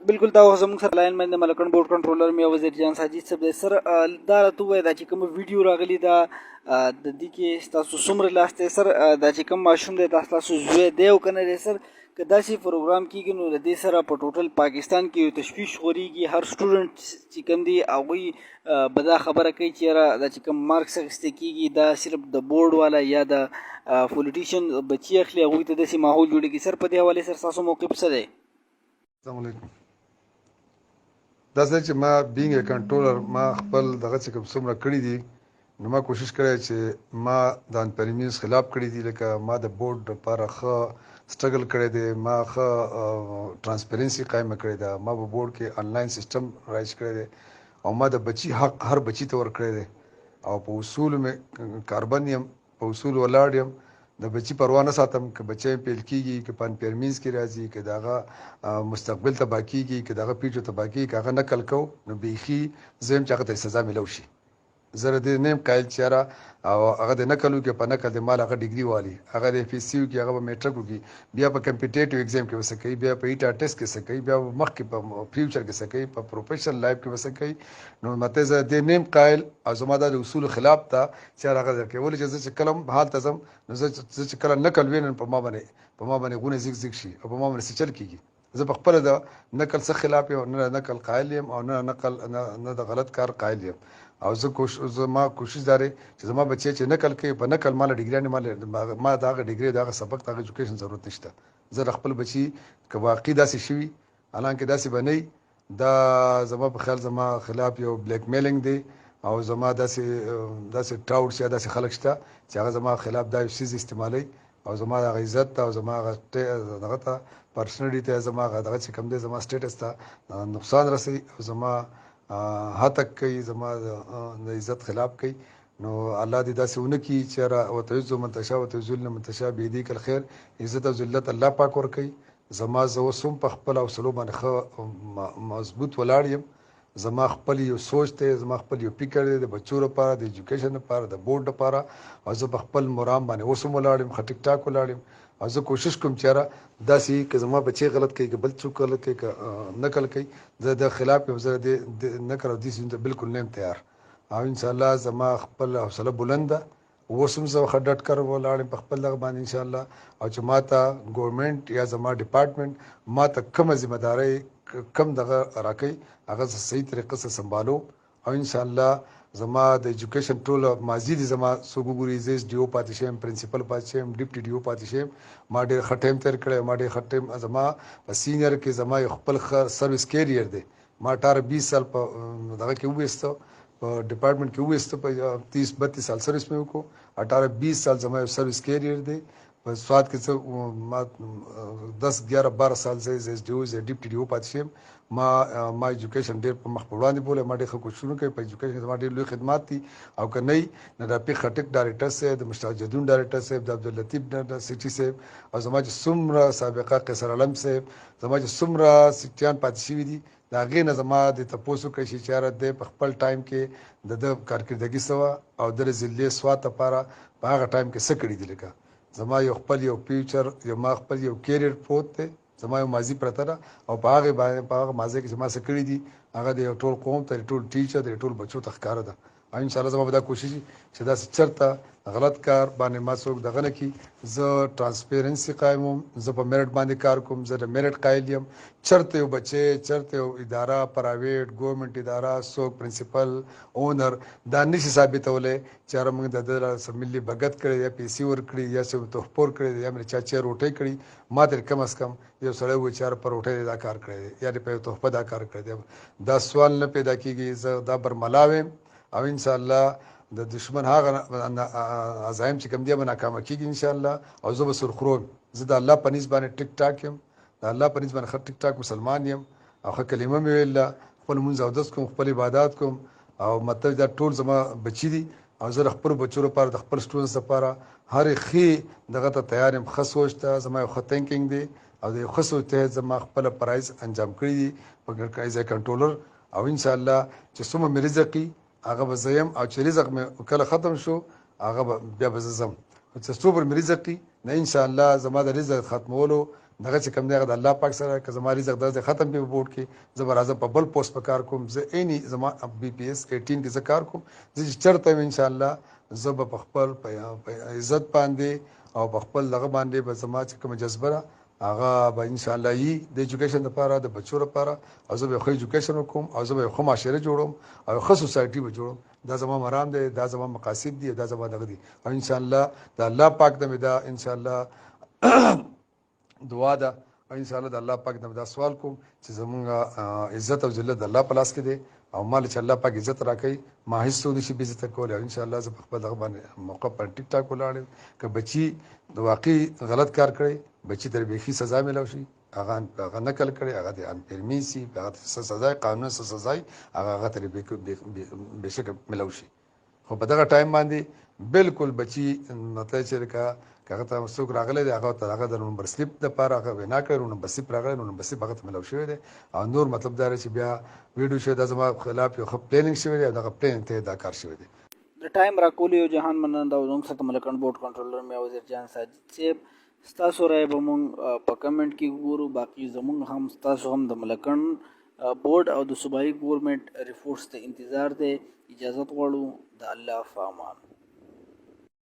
بالکل دا اوس زموږ سره لاین باندې ملکن بورډ کنټرولر میا وزیر جان ساجد صاحب دی. سر دا راته ووایه دا چې کوم ویډیو راغلی دا د دې کې ستاسو څومره لاس دی سر؟ دا چې کوم ماشوم دی دا ستاسو زوی دی او که نه دی سر؟ که داسې پروګرام کېږي نو د دې سره په ټوټل پاکستان کې یو تشویش خورېږي. هر سټوډنټ چې کوم دی هغوی به دا خبره کوي چې یاره دا چې کوم مارکس اخیستل کېږي دا صرف د بورډ والا یا د پولیټیشن بچي اخلي، هغوی ته داسې ماحول جوړېږي. سر په دې حوالې سره ستاسو موقف څه دی؟ السلام علیکم. دا څه چې ما بینګ ا کنټرولر ما خپل دغه چې کوم څومره کړي دي نو ما کوشش کړی چې ما د انپریمیز خلاف کړي دي، لکه ما د بورډ لپاره ښه سټرګل کړی دی، ما ښه ترانسپیرنسي قایمه کړې ده، ما په بورډ کې آنلاین سیستم رایج کړی دی او ما د بچي حق هر بچي ته ورکړی دی او په اصولو مې کاربن یم، په اصول ولاړ یم، د بچي پروا نه ساتم که بچی پیل کېږي که په انپیرمینز کې راځي که د هغه مستقبل تباه کېږي که د هغه پیچو تباه کېږي که هغه نقل کو نو بیخي زه یم چې هغه ته سزا میلو شي. زه د دې نه یم قایل چې یاره او هغه د نقل وکړي، په نقل د مال هغه ډګري والي، هغه د اف ایس سی وکړي، هغه به میټرک وکړي، بیا په کمپیټیټیو ایګزام کې به څه کوي، بیا په ایټا ټیسټ کې څه کوي، بیا مخکې په فیوچر کې څه کوي، په پروفیشنل لایف کې به څه کوي. نو ماته زه د دې نه یم قایل او زما دا د اصولو خلاف ده چې یاره هغه درکوي. ولې چې زه چې کله هم هلته ځم نو زه چې کله نقل وینم په ما باندې غونه زیګ زیګ شي او په ما باندې څه چل کېږي. زه په خپله د نقل څخه خلاف یم، نه نقل قایل یم او نه د غلط کار قایل یم. او زما کوشش دا دی چې زما بچی چې نقل کوي په نقل مال ډیګري ما د هغه ډیګري د هغه سبق د هغه ایجوکیشن ضرورت نشته. زه د خپل بچي که واقعي داسې شوي حالانکه داسې به نه دا زما په خیال زما خلاف یو بلیک میلینګ دی او زما داسې ټراوډ یا داسې خلک شته چې هغه زما خلاف دا یو څیز استعمالوي او زما هغه عزت ته او زما هغه دغه ته پرسنالټي ته زما هغه دغه چې کوم دی زما سټیټس ته نقصان رسوي او زما هتک کوي، زما د عزت خلاف کوي. نو الله دې داسې ونه کړي چې وتعز من تشاء وتذل من تشاء بيديك الخير. عزت او ذلت الله پاک ورکوي. زه اوس هم په خپل حوصلو باندې ښه مضبوط ولاړ یم. زما خپل یو سوچ دی، زما خپل یو فکر دی د بچو لپاره، د ایجوکیشن لپاره، د بورډ لپاره او زه په خپل مرام باندې اوس هم ولاړ یم، ښه ټیک ټاک ولاړ یم او زه کوشش کوم چې یاره داسې که زما بچی غلط کوي که بل څوک غلط کوي که نقل کوي زه د خلاف یم. زه د نقل او دې سیزونو ته بالکل نه یم تیار او انشاءالله زما خپل حوصله بلند ده. اوس هم زه ښه ډډ کر ولاړ یم په خپل دغه باندې انشاءالله. او چې ما ته ګورنمنټ یا زما ډپارټمنټ ما ته کومه ذمه دارۍ کم دغه راکوي هغه زه صحیح طریقه سره سنبالو او انشاءالله زما د ایجوکیشن ټول ماضي دي زما څوک وګوري زه ډي او پاتې شم، پرنسپل پاتې شم، ډیپټي ډي او پاتې شم. ما ډېر ښه ټایم تېر کړی، ما ډېر ښه ټایم زما په سینیر کې زما یو خپل ښه سروس کیریر دی. ما 18-20 سال په دغه کې وویسته، په ډپارټمنټ کې وویسته، په 30-32 سال سروس مې وکړو. 18-20 سال زما یو سروس کیریر دی. په سواد کې څه ما 10-11-12 سال زه ایس ډي او ډیپټي ډي او پاتې شم. ما ایجوکیشن ډېر په مخ په وړاندې بوله، ما ډېر ښه کوششونه کوي په ایجوکیشن، زما ډېر لوی خدمات دي او که نه نو د پی خټک ډایرکټر صاحب، د مشتاق جدون ډایرکټر صاحب، د عبداللطیف سیټي صاحب او زما چې څومره سابقه قیصر علم صاحب، زما چې څومره سیټیان پاتې شوي دي د هغې نه زما د تپوس وکړی شي چې یاره دی په خپل ټایم کې د کارکردګي څه وه او د ضلعې سواد لپاره په هغه ټایم کې څه کړي دي. لکه زما یو خپل یو فیوچر ما خپل یو کیریر پروت دی، زما یو ماضي پرته ده او په هغې باندې په هغه ماضي کې چې ما څه کړي دي هغه د یو ټول قوم ته، د ټول ټیچر، د ټول بچو ته ښکاره ده. او انشاءالله زما به دا کوشش وي چې داسې چېرته غلط کار باندې ما څوک دغه نه کړي. زه ټرانسپیرنسي قایم وم، زه په میرټ باندې کار کوم، زه د میرټ قایل یم. چېرته یو بچی، چېرته یو اداره، پرایویټ ګورنمنټ اداره، څوک پرنسپل اونر دا نشي ثابتولی چې یاره موږ د ده څه ملي بګت کړی یا پیسې ورکړي یا څه تحفور کړی دی یا مې چا چا روټۍ کړي. ما ته کم از کم یو سړی ووایي چې یاره په روټۍ دا کار کړی دی یا په یو تحفه دا کار کړی دی. دا سوال نه پیدا کېږي. زه دا برملا ویم او انشاءالله د دشمن هغه عزایم چې کوم دی به ناکامه کېږي انشاءالله او زه به سرخرو. زه د الله په نسبت باندې ټیک ټاک یم، د الله په نسبت باندې ښه ټیک ټاک مسلمان یم او ښه کلمه مې ویله، خپل لمونځ اودس کوم، خپل عبادات کوم او مطلب دا ټول زما بچي دي او زه د خپلو بچو لپاره، د خپل سټوډنټس لپاره هرې ښې دغه ته تیار یم. ښه سوچ ته زما یو ښه تھینکینګ دی او د یو ښه سوچ تحت زما خپله فرایض انجام کړي دي په ایز ا کنټرولر او انشاءالله چې څومره مې رزق وي هغه به زه یم او چې رزق مې کله ختم شو هغه بیا به زه ځم. چې څومره مې رزق وي نه انشاءالله زما د رزق ختمولو دغه چې کوم دی هغه د الله پاک سره که زما رزق داسې ختم دی په بورډ کې زه به راځم په بل پوسټ په کار کوم زه اینی زما بی پی ایس 18 کې زه کار کوم زه چې چېرته وم انشاءالله زه به په خپل په عزت باندې او په خپل دغه باندې به زما چې کومه جذبه ده هغه به انشاءالله یي د ایجوکیشن لپاره د بچو لپاره او زه به ښه ایجوکیشن وکړم او زه به ښه معاشره جوړوم او ښه سوسایټي به جوړوم دا زما مرام دی دا زما مقاصد دي دا زما دغه دي او انشاءالله د الله پاک نه مې دا انشاءالله دعا ده او انشاءالله د الله پاک نه دا سوال کوم چې زمونږ عزت او ذلت د الله په لاس کې دی او مال چې الله پاک عزت راکړي ما هیڅ څوک نشي بې عزته کولی او انشاءالله زه په خپل دغه باندې موقع پر ټیک ټاک ولاړ یم که بچي د واقعي غلط کار کړی بچي ته بیخي سزا میلاو شي هغه نقل کړی هغه د ان پرمی سي هغه څه سزا قانون څه سزا هغه ته بهشکه میلاو شي خو په دغه ټایم باندې بالکل بچي مطلب چې هغه ته څوک راغلی دی هغه ته هغه د نمبر سلیپ دپاره هغه وینا کړی نمبر سلیپ راغلی نمبر سلیپ هغه ته میلاو شوی دی او نور مطلب دا دی چې بیا ویډیو شوی دا زما خلاف یو ښه پلانینګ شوی دی او دغه پلانینګ ته دا کار شوی دی د ټایم راکولو یو جهان مننه دا زموږ سره ملکن بورډ کنټرولر میا وزیر جان ساجد صاحب ستاسو رایه به مونږ په کمنټ کې ګورو باقي زمونږ هم ستاسو هم د ملکن بورډ او د صوبایي ګورنمنټ ریپورټس ته انتظار دی اجازت غواړو د الله په امان